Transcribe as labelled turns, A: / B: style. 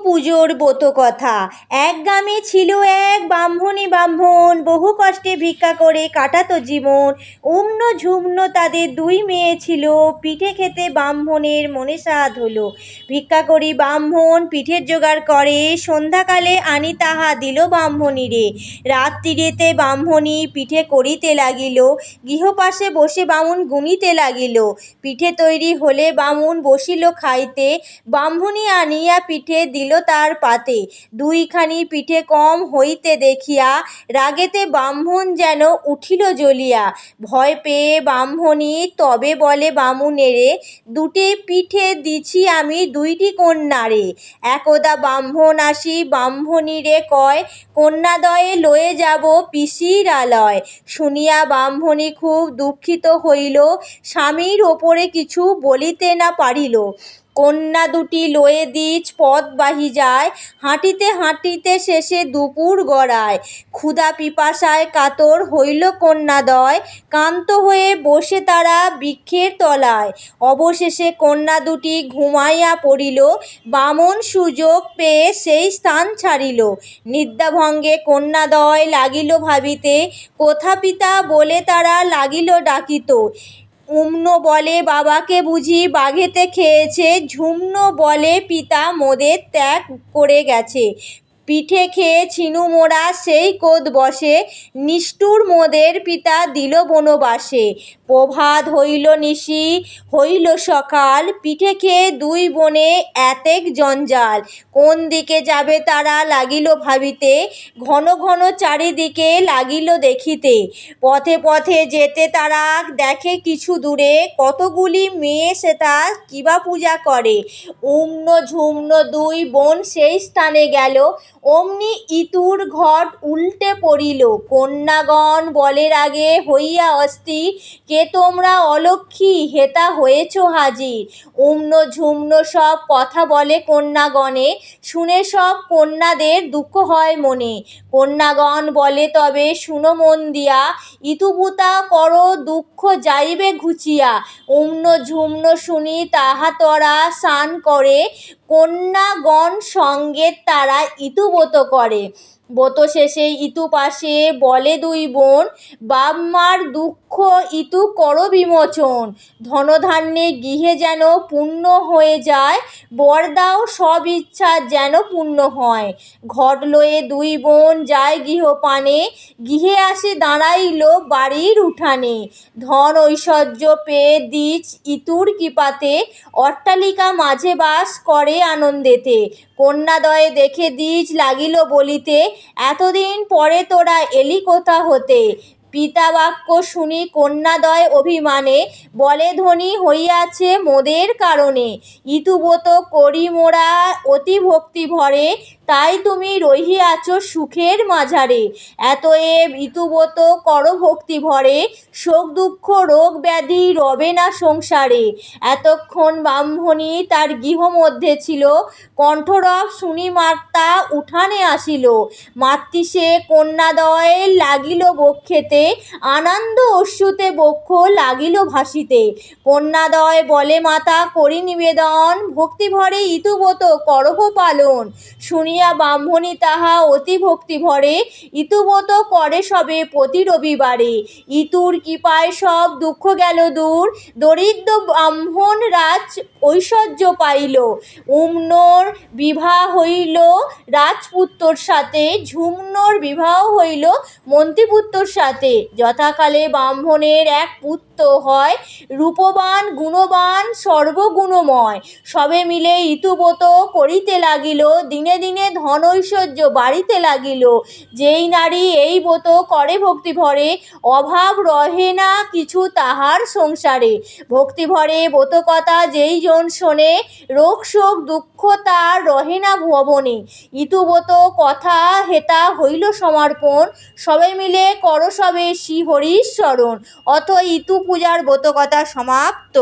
A: পুজোর ব্রতকথা। এক গ্রামে ছিল এক ব্রাহ্মণ বহু কষ্টে ভিক্ষা করে কাটাতো জীবন। উম্ন ঝুম্ন তাদের দুই মেয়ে ছিল, পিঠে খেতে ব্রাহ্মণের মনে সাধ হলো। ভিক্ষা করি ব্রাহ্মণ পিঠের জোগাড় করে, সন্ধ্যাকালে আনি তাহা দিল ব্রাহ্মণীরে। রাত্রিরেতে ব্রাহ্মণী পিঠে করিতে লাগিল, গৃহপাশে বসে বামুন গুনিতে লাগিল। পিঠে তৈরি হলে বামুন বসিল খাইতে, ব্রাহ্মণী আনিয়া পিঠে দিল তার পাতে। দুইখানি পিঠে কম হইতে দেখিয়া রাগেতে ব্রাহ্মণ যেন উঠিল জ্বলিয়া। ভয় পেয়ে ব্রাহ্মণী তবে বলে বামুনেরে, দুটি পিঠে দিছি আমি দুইটি কন্যারে। একদা ব্রাহ্মণ আসি ব্রাহ্মণীরে কয়, কন্যাদ্বয়ে লয়ে যাব পিসির আলয়। শুনিয়া ব্রাহ্মণী খুব দুঃখিত হইল, স্বামীর ওপরে কিছু বলিতে না পারিল। কন্যা দুটি লয়ে দিজ পথ বাহি যায়, হাঁটিতে হাঁটিতে শেষে দুপুর গড়ায়। ক্ষুধা পিপাসায় কাতর হইল কন্যাদ্বয়, ক্লান্ত হয়ে বসে তারা বৃক্ষের তলায়। অবশেষে কন্যা দুটি ঘুমাইয়া পড়িল, বামন সুযোগ পেয়ে সেই স্থান ছাড়িল। নিদ্রাভঙ্গে কন্যাদ্বয় লাগিল ভাবিতে, কোথা পিতা বলে তারা লাগিল ডাকিত। উম্ন বলে বাবাকে বুঝি বাঘেতে খেয়েছে, ঝুম্ন বলে পিতা মোদের ত্যাগ করে গেছে। পিঠে খেয়ে ছিনু মোরা সেই কোদ বসে, নিষ্ঠুর মোদের পিতা দিল বনবাসে। প্রভাত হইল নিশি হইল সকাল, পিঠে খেয়ে দুই বোনে এতেক জঞ্জাল। কোন দিকে যাবে তারা লাগিল ভাবিতে, ঘন ঘন চারিদিকে লাগিল দেখিতে। পথে পথে যেতে তারা দেখে কিছু দূরে, কতগুলি মেয়ে সেথা কিবা পূজা করে। উম্ন ঝুম্ন দুই বোন সেই স্থানে গেল, অমনি ইতুর ঘট উল্টে পড়িল। কন্যাগণ বলে রাগে হইয়া অস্থির, কে তোমরা অলক্ষ্মী হেতা হয়েছ হাজির। উম্ন ঝুম্ন সব কথা বলে কন্যাগণে, শুনে সব কন্যাদের দুঃখ হয় মনে। কন্যাগণ বলে তবে শুনো মন দিয়া, ইতুপুতা করো দুঃখ যাইবে ঘুচিয়া। উম্ন ঝুম্ন শুনি তাহা তরা স্নান করে, কন্যাগণ সঙ্গে তারা ইতুব্রত করে। ব্রত শেষে ইতু পাশে বলে দুই বোন, বাপ মার দুঃখ ইতু করো বিমোচন। ধনধান্যে গৃহে যেন পূর্ণ হয়ে যায়, বর দাও সব ইচ্ছা যেন পূর্ণ হয়। ঘট লয়ে দুই বোন যায় গৃহপানে, গৃহে আসে দাঁড়াইল বাড়ির উঠানে। ধন ঐশ্বর্য পেয়ে দিজ ইতুর কৃপাতে, অট্টালিকা মাঝে বাস করে আনন্দেতে। কন্যাদ্বয়ে দেখে দিজ লাগিল বলিতে, এতদিন পরে তোরা এলি কোথা হতে। পিতা বাক্য শুনি কন্যাদ্বয় অভিমানে, বলে ধনী হইয়াছে মোদের কারণে। ইতুব্রত করি মোরা অতি ভক্তি ভরে, তাই তুমি রহিয়াছ সুখের মাঝারে। এতএব ইতুব্রত করো ভক্তি ভরে, শোক দুঃখ রোগ ব্যাধি রবে না সংসারে। এতক্ষণ ব্রাহ্মণী তার গৃহ মধ্যে ছিল, কণ্ঠরব শুনি মাতা উঠানে আসিল। মাতৃসে কন্যাদ্বয় লাগিল বক্ষেতে, আনন্দ অশ্রুতে বক্ষ লাগিল ভাসিতে। কন্যাদ্বয় বলে মাতা করি নিবেদন, ভক্তিভরে ইতুব্রত করহ পালন। শুনিয়া ব্রাহ্মণী তাহা অতি ভক্তি ভরে, ইতুব্রত করে সবে প্রতি রবিবারে। ইতুর কৃপায় সব দুঃখ গেল দূর, দরিদ্র ব্রাহ্মণ রাজ ঐশ্বর্য পাইল। উম্নর বিবাহ হইল রাজপুত্রর সাথে, ঝুম্নর বিবাহ হইল মন্ত্রীপুত্রর সাথে। যথাকালে ব্রাহ্মণের এক পুত্র হয়, রূপবান গুণবান সর্বগুণময়। সবে মিলে ইতুব্রত করিতে লাগিল, দিনে দিনে ধন ঐশ্বর্য বাড়িতে লাগিল। যেই নারী এই ব্রত করে ভক্তি ভরে, অভাব রহে না কিছু তাহার সংসারে। ভক্তি ভরে ব্রত কথা যেই জন শোনে, রোগ শোক দুঃখ তার রহে না ভবনে। ইতুব্রত কথা হেতা হইল সমর্পণ, সবে মিলে করো সবে শ্রী হরির স্মরণ। অথ ইতু পূজার ব্রত কথা সমাপ্ত।